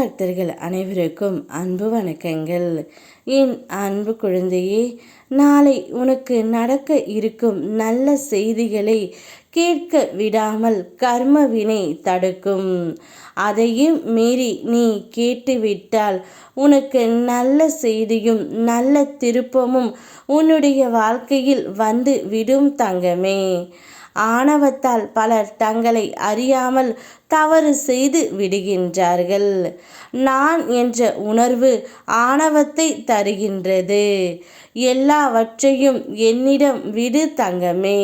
பக்தர்கள் அனைவருக்கும் அன்பு வணக்கங்கள். என் அன்பு குழந்தையே, நாளை உனக்கு நடக்க இருக்கும் நல்ல செய்திகளை கேட்க விடாமல் கர்மவினை தடுக்கும். அதையும் மீறி நீ கேட்டுவிட்டால் உனக்கு நல்ல செய்தியும் நல்ல திருப்பமும் உன்னுடைய வாழ்க்கையில் வந்து விடும் தங்கமே. ஆணவத்தால் பலர் தங்களை அறியாமல் தவறு செய்து விடுகின்றார்கள். நான் என்ற உணர்வு ஆணவத்தை தருகின்றது. எல்லாவற்றையும் என்னிடம் விடு தங்கமே.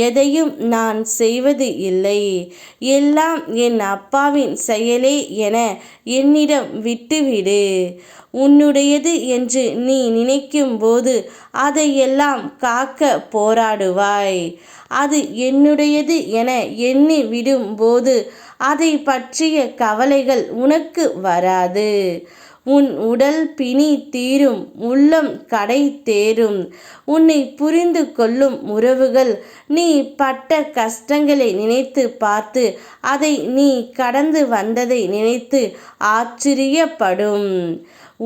எதையும் நான் செய்வது இல்லை, எல்லாம் என் அப்பாவின் செயலே என என்னிடம் விட்டுவிடு. உன்னுடையது என்று நீ நினைக்கும் போது அதையெல்லாம் காக்க போராடுவாய். அது என்னுடையது என எண்ணி விடும் போது அதை பற்றிய கவலைகள் உனக்கு வராது. உன் உடல் பிணி தீரும், உள்ளம் கடை தேரும். உன்னை புரிந்து கொள்ளும் உறவுகள் நீ பட்ட கஷ்டங்களை நினைத்து பார்த்து அதை நீ கடந்து வந்ததை நினைத்து ஆச்சரியப்படும்.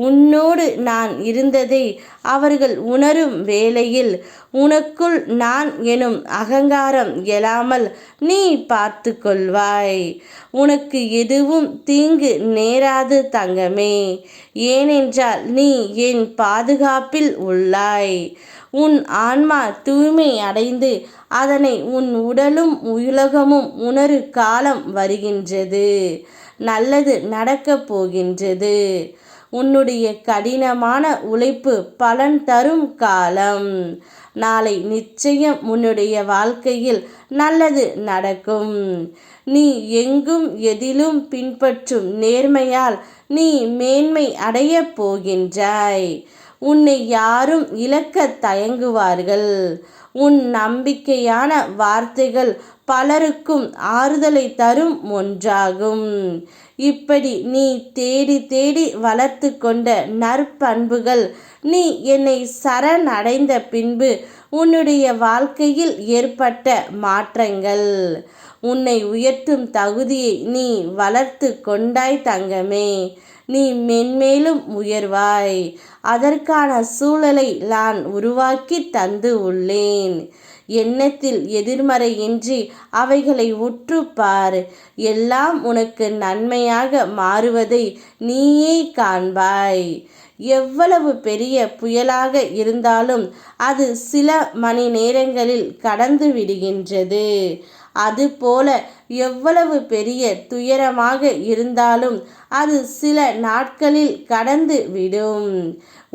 உன்னோடு நான் இருந்ததை அவர்கள் உணரும் வேளையில் உனக்குள் நான் எனும் அகங்காரம் எழாமல் நீ பார்த்து கொள்வாய். உனக்கு எதுவும் தீங்கு நேராது தங்கமே. ஏனென்றால் நீ என் பாதுகாப்பில் உள்ளாய். உன் ஆன்மா தூய்மை அடைந்து அதனை உன் உடலும் உலகமும் உணரு காலம் வருகின்றது. நல்லது நடக்கப் போகின்றது. உன்னுடைய கடினமான உழைப்பு பலன் தரும் காலம். நாளை நிச்சயம் உன்னுடைய வாழ்க்கையில் நல்லது நடக்கும். நீ எங்கும் எதிலும் பின்பற்றும் நேர்மையால் நீ மேன்மை அடையப் போகின்றாய். உன்னை யாரும் இழக்க தயங்குவார்கள். உன் நம்பிக்கையான வார்த்தைகள் பலருக்கும் ஆறுதலை தரும் ஒன்றாகும். இப்படி நீ தேடி தேடி வளர்த்து கொண்ட நற்பண்புகள் நீ என்னை சரணடைந்த பின்பு உன்னுடைய வாழ்க்கையில் ஏற்பட்ட மாற்றங்கள். உன்னை உயர்த்தும் தகுதியை நீ வளர்த்து கொண்டாய் தங்கமே. நீ மென்மேலும் உயர்வாய். அதற்கான சூழலை நான் உருவாக்கி தந்து உள்ளேன். எண்ணத்தில் எதிர்மறையின்றி அவைகளை உற்று பார். எல்லாம் உனக்கு நன்மையாக மாறுவதை நீயே காண்பாய். எவ்வளவு பெரிய புயலாக இருந்தாலும் அது சில மணி நேரங்களில் கடந்து விடுகின்றது. அதுபோல எவ்வளவு பெரிய துயரமாக இருந்தாலும் அது சில நாட்களில் கடந்து விடும்.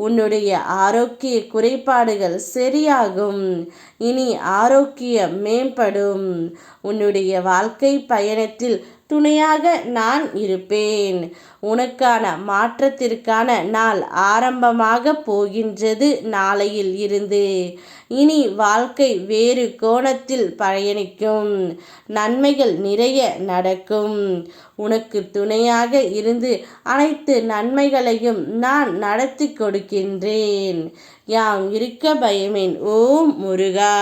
உன்னுடைய ஆரோக்கிய குறைபாடுகள் சரியாகும். இனி ஆரோக்கியம் மேம்படும். உன்னுடைய வாழ்க்கை பயணத்தில் துணையாக நான் இருப்பேன். உனக்கான மாற்றத்திற்கான நாள் ஆரம்பமாக போகின்றது நாளையில் இருந்து. இனி வாழ்க்கை வேறு கோணத்தில் பயணிக்கும். நன்மைகள் நிறைய நடக்கும். உனக்கு துணையாக இருந்து அனைத்து நன்மைகளையும் நான் நடத்தி கொடுக்கின்றேன். யாம் இருக்க பயமேன். ஓம் முருகா.